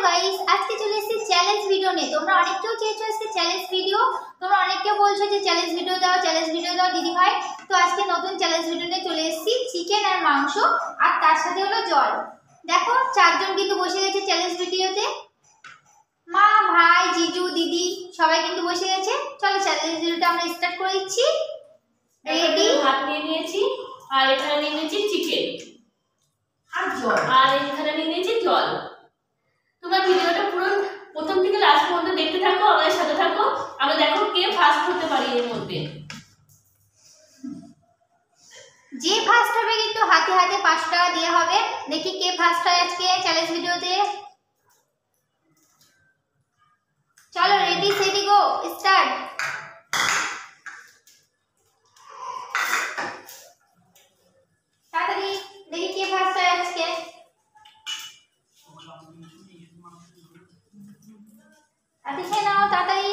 Guys, আজকে চলে এসেছি চ্যালেঞ্জ ভিডিও নিয়ে। তোমরা অনেকেও চেয়েছো আজকে চ্যালেঞ্জ ভিডিও, তোমরা অনেকেও বলছো যে চ্যালেঞ্জ ভিডিও দাও দিদি ভাই। তো আজকে নতুন চ্যালেঞ্জ ভিডিও নিয়ে চলে এসেছি, চিকেন আর মাংস আর তার সাথে হলো জল। দেখো চারজন কিন্তু বসে গেছে চ্যালেঞ্জ ভিডিওতে, মা ভাই জিজু দিদি সবাই কিন্তু বসে গেছে। চলো চ্যালেঞ্জ ভিডিওটা আমরা স্টার্ট করে দিচ্ছি। রেডি? ভাত নিয়ে নিয়েছি আর এখানে নিয়ে নিয়েছি চিকেন আর জল, আর এখানে নিয়ে নিয়েছি জল। তোমরা ভিডিওটা পুরো প্রথম থেকে লাস্ট পর্যন্ত দেখতে থাকো, আমাদের সাথে থাকো। আমরা দেখো কে ফার্স্ট হতে পারি এর মধ্যে। যে ফার্স্ট হবে কিন্তু হাতে হাতে 500 টাকা দেওয়া হবে। দেখি কে ফার্স্ট হয় আজকে চ্যালেঞ্জ ভিডিওতে। চলো রেডি সেটি গো স্টার্ট। তাড়াতাড়ি দেখি কে ফার্স্ট হয় আজকে। আতিশে নাও তাড়াতাড়ি।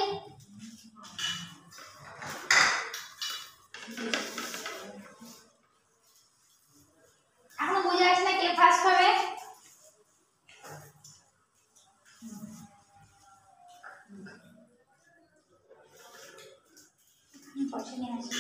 এখনো বুঝে আসছে না কে ফার্স্ট হবে। পয়সা নিয়ে আসি।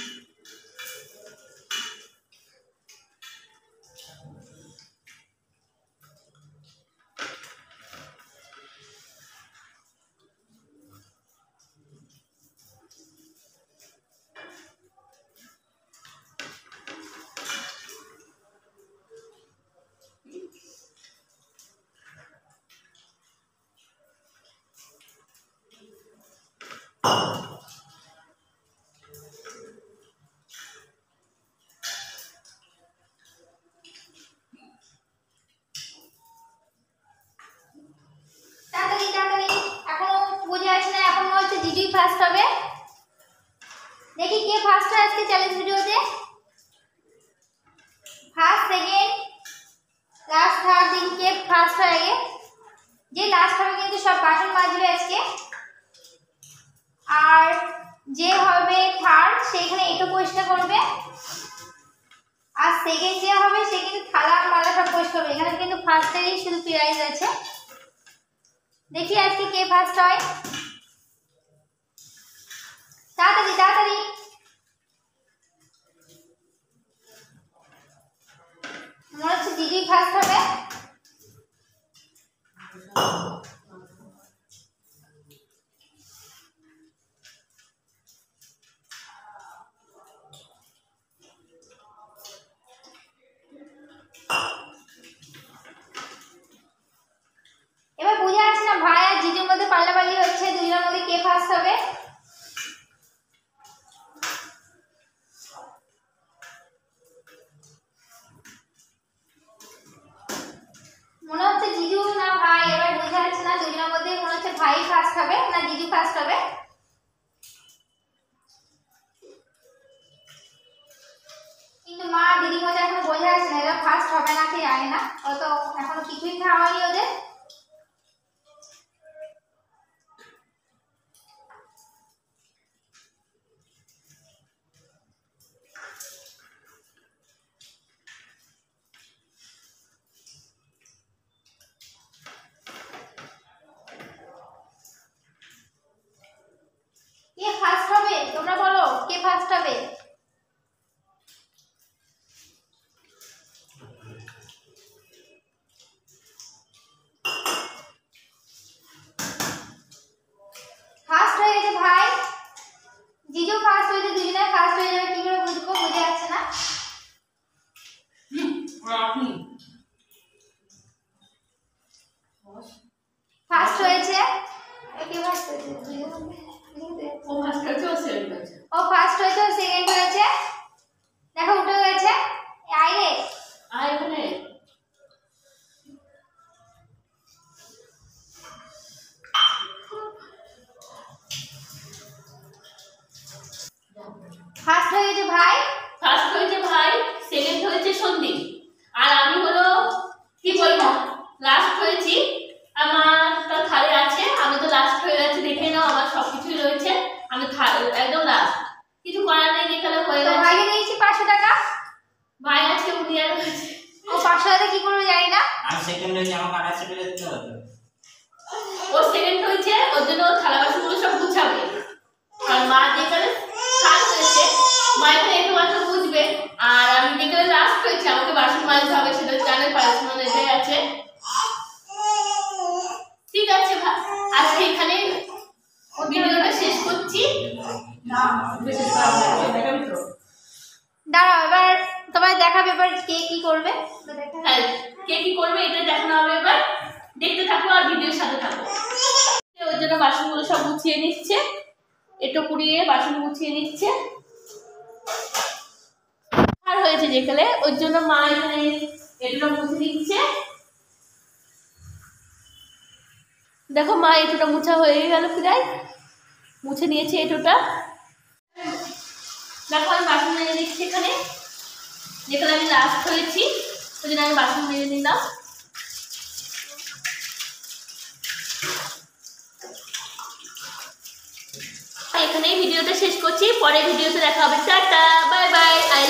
তাড়াতাড়ি তাড়াতাড়ি, এখনো বুঝে আসছে না, এখন হচ্ছে জিজুই ফার্স্ট হবে। দেখি কে ফার্স্ট হয় আজকে চ্যালেঞ্জ ভিডিওতে। ফার্স্ট সেকেন্ড লাস্ট থার্ড দিন কে ফার্স্ট হয় আগে। যে লাস্ট হবে কিন্তু সব বাসন মাজবে আজকে, আর যে হবে থার্ড সেখানে একটু পরিষ্কার করবে, আর সেকেন্ড যে হবে সে কিন্তু থালা মালা সব পরিষ্কার করবে। এখানে কিন্তু ফার্স্টেরই শুধু প্রাইজ আছে। দেখি আজকে কে ফার্স্ট হয়। তাড়াতাড়ি তাড়াতাড়ি, মনে হচ্ছে দিদি ফার্স্ট হবে। এবার বুঝে আসছে না ভাই আর জিজুর মধ্যে পাল্লাপাল্লি হচ্ছে, দুজনের মধ্যে কে ফার্স্ট হবে। মনে হচ্ছে জিজু না ভাই, এবার বুঝে আসছে না, দুজনের মধ্যে মনে হচ্ছে ভাই ফার্স্ট হবে না জিজু ফার্স্ট হবে। কিন্তু মা দিদির মধ্যে এখন বোঝা যাচ্ছে না এরা ফার্স্ট হবে না কি জানে না, অত এখনো কিছুই খাওয়া হয়নি ওদের। কে ফার্স্ট হবে তোমরা বলো, কে ফার্স্ট হবে। ফার্স্ট হয়ে গেছে ভাই, জিজু ফার্স্ট হয়েছে, দুজনে ফার্স্ট হয়ে যাবে। কি করে বুঝবো, বুঝে যাচ্ছে না। ফার্স্ট হয়েছে, কে ফার্স্ট হয়েছে? ও ফার্স্ট হয়েছে, ও সেকেন্ড হয়েছে। ও ফার্স্ট হয়েছে, ও সেকেন্ড হয়েছে। দেখো উঠে গেছে। আয় রে, আর এখানে ফার্স্ট হয়ে গেছে ভাই। ফার্স্ট হয়েছে ভাই, সেকেন্ড হয়েছে সন্দীপ, আর আমি হলো কি বলবো লাস্ট হয়েছি। আর সেকেন্ড হয়েছে, ওর জন্য ও থালা বাসনগুলো সব গুছাবে। আর মা যেখানে কাজ হয়েছে, মা এখানে একটু মাত্র বুঝবে। আর আমি যেখানে লাস্ট হয়েছে, আমাকে বাসন মাজতে হবে, সেটা জানেন, পার্সোনাল এটাই আছে। ঠিক আছে, আজকে এখানে ভিডিওটা শেষ করছি। দাঁড়াও, এবার তোমায় দেখাবে এবার কে কি করবে। হ্যাঁ, কে কি করবে এটা দেখানো হবে। এবার দেখতে থাকো আর ভিডিওর সাথে থাকো। ওর জন্য বাসনগুলো সব গুছিয়ে নিচ্ছে, এটো কুড়িয়ে বাসন গুছিয়ে নিচ্ছে। আর হয়েছে যেখানে, ওর জন্য মা এখানে এটোটা মুছে দিচ্ছে। দেখো মা এটোটা মুছা হয়ে গেল, প্রায় মুছে নিয়েছে এটোটা। দেখো আমি বাসন মেজে দিচ্ছি এখানে, যেখানে আমি লাস্ট হয়েছি, ওই জন্য আমি বাসন মেজে নিলাম। এখানেই ভিডিওটা শেষ করছি, পরে ভিডিওতে দেখা হবে। Tata, bye bye.